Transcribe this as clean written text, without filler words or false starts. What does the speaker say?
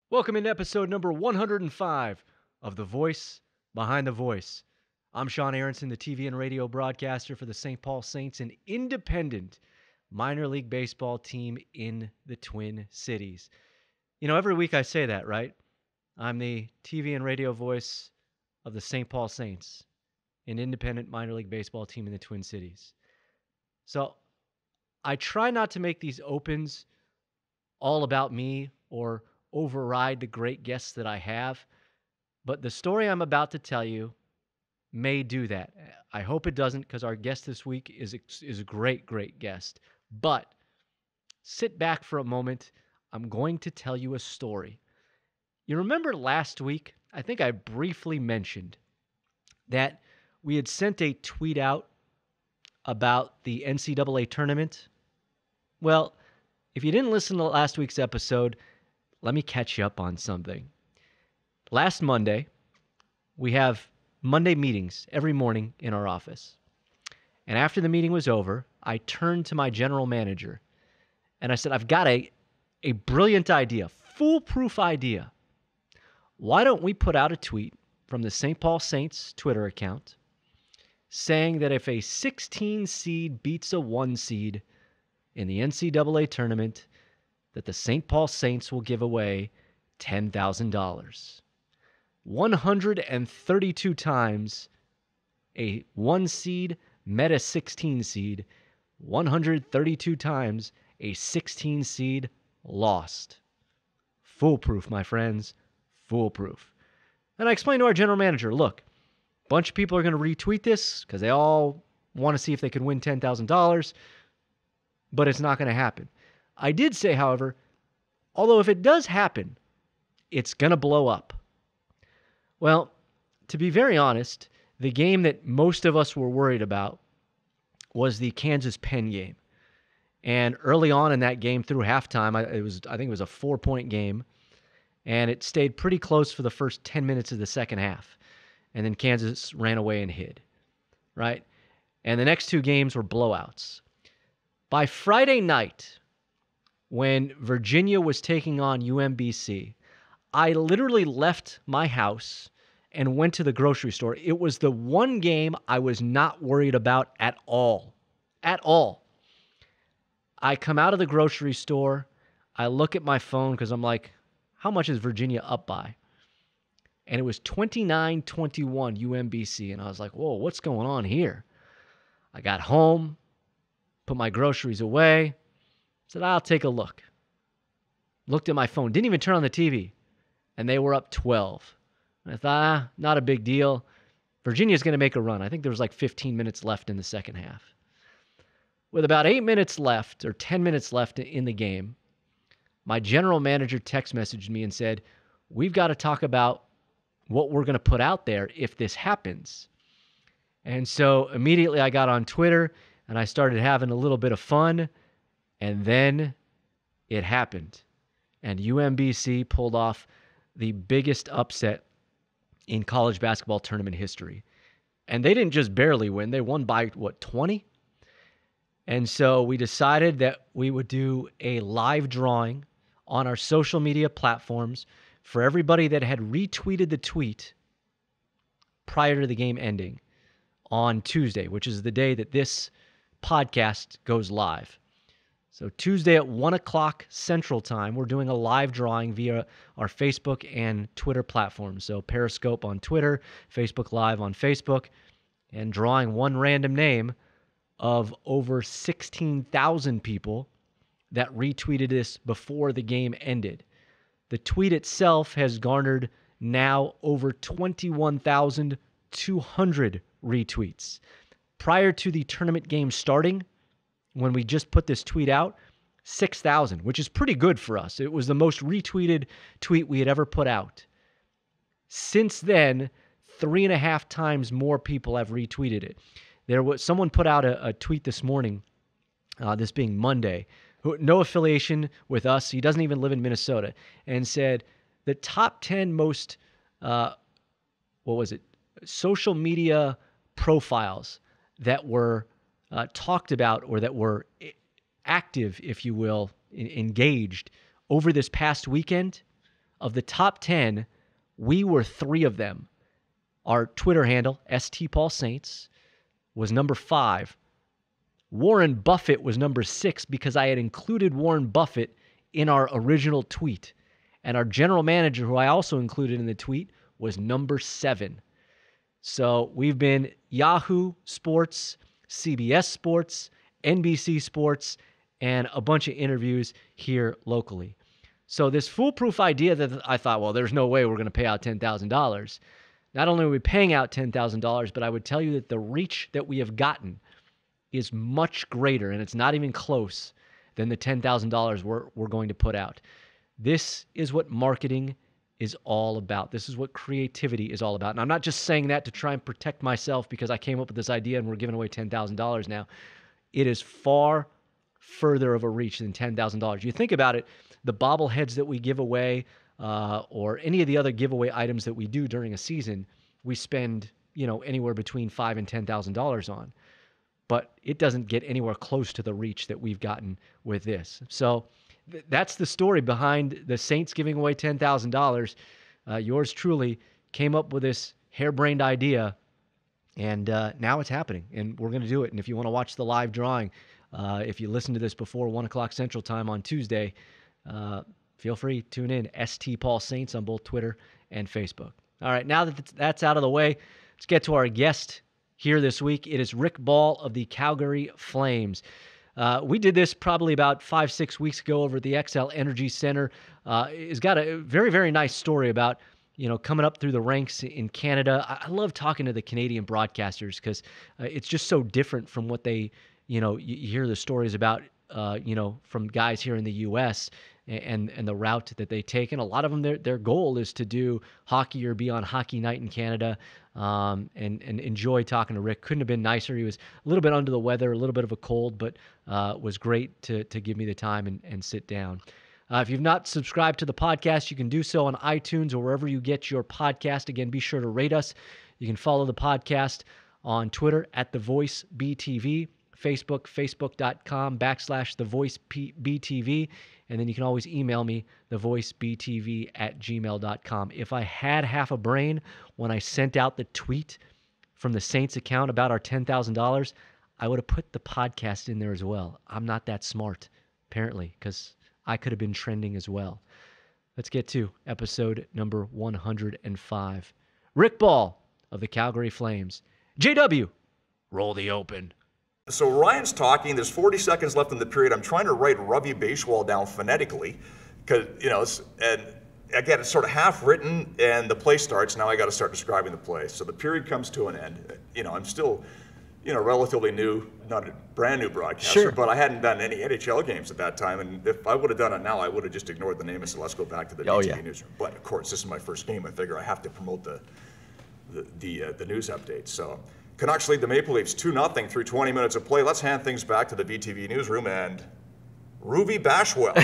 Welcome into episode number 105 of The Voice Behind the Voice. I'm Sean Aronson, the TV and radio broadcaster for the St. Paul Saints, an independent minor league baseball team in the Twin Cities. You know, every week I say that, right? I'm the TV and radio voice of the St. Paul Saints, an independent minor league baseball team in the Twin Cities. So I try not to make these opens all about me or override the great guests that I have, but the story I'm about to tell you may do that. I hope it doesn't, because our guest this week is a great guest. But sit back for a moment. I'm going to tell you a story. You remember last week, I think I briefly mentioned that we had sent a tweet out about the NCAA tournament. Well, if you didn't listen to last week's episode, let me catch you up on something. Last Monday, we have Monday meetings every morning in our office. And after the meeting was over, I turned to my general manager and I said, I've got a brilliant idea, foolproof idea. Why don't we put out a tweet from the St. Paul Saints Twitter account saying that if a 16 seed beats a 1 seed in the NCAA tournament, that the St. Paul Saints will give away $10,000. 132 times a 1 seed met a 16 seed. 132 times a 16 seed lost. Foolproof, my friends. Foolproof. And I explained to our general manager, look, a bunch of people are going to retweet this because they all want to see if they can win $10,000, but it's not going to happen. I did say, however, although if it does happen, it's going to blow up. Well, to be very honest, the game that most of us were worried about was the Kansas-Penn game. And early on in that game through halftime, I think it was a 4-point game, and it stayed pretty close for the first 10 minutes of the second half. And then Kansas ran away and hid, right? And the next two games were blowouts. By Friday night, when Virginia was taking on UMBC, I literally left my house and went to the grocery store. It was the one game I was not worried about at all. At all. I come out of the grocery store. I look at my phone because I'm like, how much is Virginia up by? And it was 29-21 UMBC. And I was like, whoa, what's going on here? I got home, put my groceries away, said, I'll take a look. Looked at my phone, didn't even turn on the TV, and they were up 12. And I thought, not a big deal. Virginia's going to make a run. I think there was like 15 minutes left in the second half. With about 8 minutes left, or 10 minutes left in the game, my general manager text messaged me and said, we've got to talk about what we're going to put out there if this happens. And so immediately I got on Twitter, and I started having a little bit of fun. And then it happened. And UMBC pulled off the biggest upset in college basketball tournament history. And they didn't just barely win. They won by, 20? And so we decided that we would do a live drawing on our social media platforms for everybody that had retweeted the tweet prior to the game ending on Tuesday, which is the day that this podcast goes live. So Tuesday at 1 o'clock Central Time, we're doing a live drawing via our Facebook and Twitter platforms. So Periscope on Twitter, Facebook Live on Facebook, and drawing one random name of over 16,000 people that retweeted this before the game ended. The tweet itself has garnered now over 21,200 retweets. Prior to the tournament game starting, when we just put this tweet out, 6,000, which is pretty good for us. It was the most retweeted tweet we had ever put out. Since then, 3.5 times more people have retweeted it. Someone put out a tweet this morning, this being Monday, no affiliation with us. He doesn't even live in Minnesota, and said the top 10 most, social media profiles that were talked about or that were active, if you will, engaged over this past weekend. Of the top 10, we were 3 of them. Our Twitter handle, STPaulSaints, was number 5. Warren Buffett was number 6 because I had included Warren Buffett in our original tweet. And our general manager, who I also included in the tweet, was number 7. So we've been Yahoo Sports, CBS Sports, NBC Sports, and a bunch of interviews here locally. So this foolproof idea that I thought, well, there's no way we're going to pay out $10,000. Not only are we paying out $10,000, but I would tell you that the reach that we have gotten is much greater, and it's not even close, than the $10,000 we're going to put out. This is what marketing is all about. This is what creativity is all about. And I'm not just saying that to try and protect myself because I came up with this idea and we're giving away $10,000 now. It is far further of a reach than $10,000. You think about it, the bobbleheads that we give away or any of the other giveaway items that we do during a season, we spend, anywhere between $5,000 and $10,000 on. But it doesn't get anywhere close to the reach that we've gotten with this. So that's the story behind the Saints giving away $10,000. Yours truly came up with this harebrained idea, and now it's happening, and we're going to do it. And if you want to watch the live drawing, if you listen to this before 1 o'clock Central Time on Tuesday, feel free to tune in. ST Paul Saints on both Twitter and Facebook. All right, now that that's out of the way, let's get to our guest here this week. It is Rick Ball of the Calgary Flames. We did this probably about 5-6 weeks ago over at the XL Energy Center. It's got a very, very nice story about, coming up through the ranks in Canada. I love talking to the Canadian broadcasters because it's just so different from what they, you hear the stories about, from guys here in the U.S. and the route that they take. And a lot of them, their goal is to do hockey or be on Hockey Night in Canada, and enjoy talking to Rick. Couldn't have been nicer. He was a little bit under the weather, a little bit of a cold, but was great to give me the time and sit down. If you've not subscribed to the podcast, you can do so on iTunes or wherever you get your podcast. Again, be sure to rate us. You can follow the podcast on Twitter at The Voice BTV, Facebook, facebook.com/TheVoiceBTV. And then you can always email me, thevoicebtv@gmail.com. If I had half a brain when I sent out the tweet from the Saints account about our $10,000, I would have put the podcast in there as well. I'm not that smart, apparently, because I could have been trending as well. Let's get to episode number 105. Rick Ball of the Calgary Flames. JW, roll the open. So Ryan's talking, there's 40 seconds left in the period. I'm trying to write Ravi Baishwal down phonetically because, and again, it's sort of half written and the play starts. Now I got to start describing the play. So the period comes to an end. I'm still, relatively new, not a brand new broadcaster, sure, but I hadn't done any NHL games at that time. And if I would have done it now, I would have just ignored the name and said, let's go back to the BTV newsroom. But of course, this is my first game. I figure I have to promote the news updates. So Canucks lead the Maple Leafs 2-0 through 20 minutes of play. Let's hand things back to the BTV newsroom and Ruby Bashwell.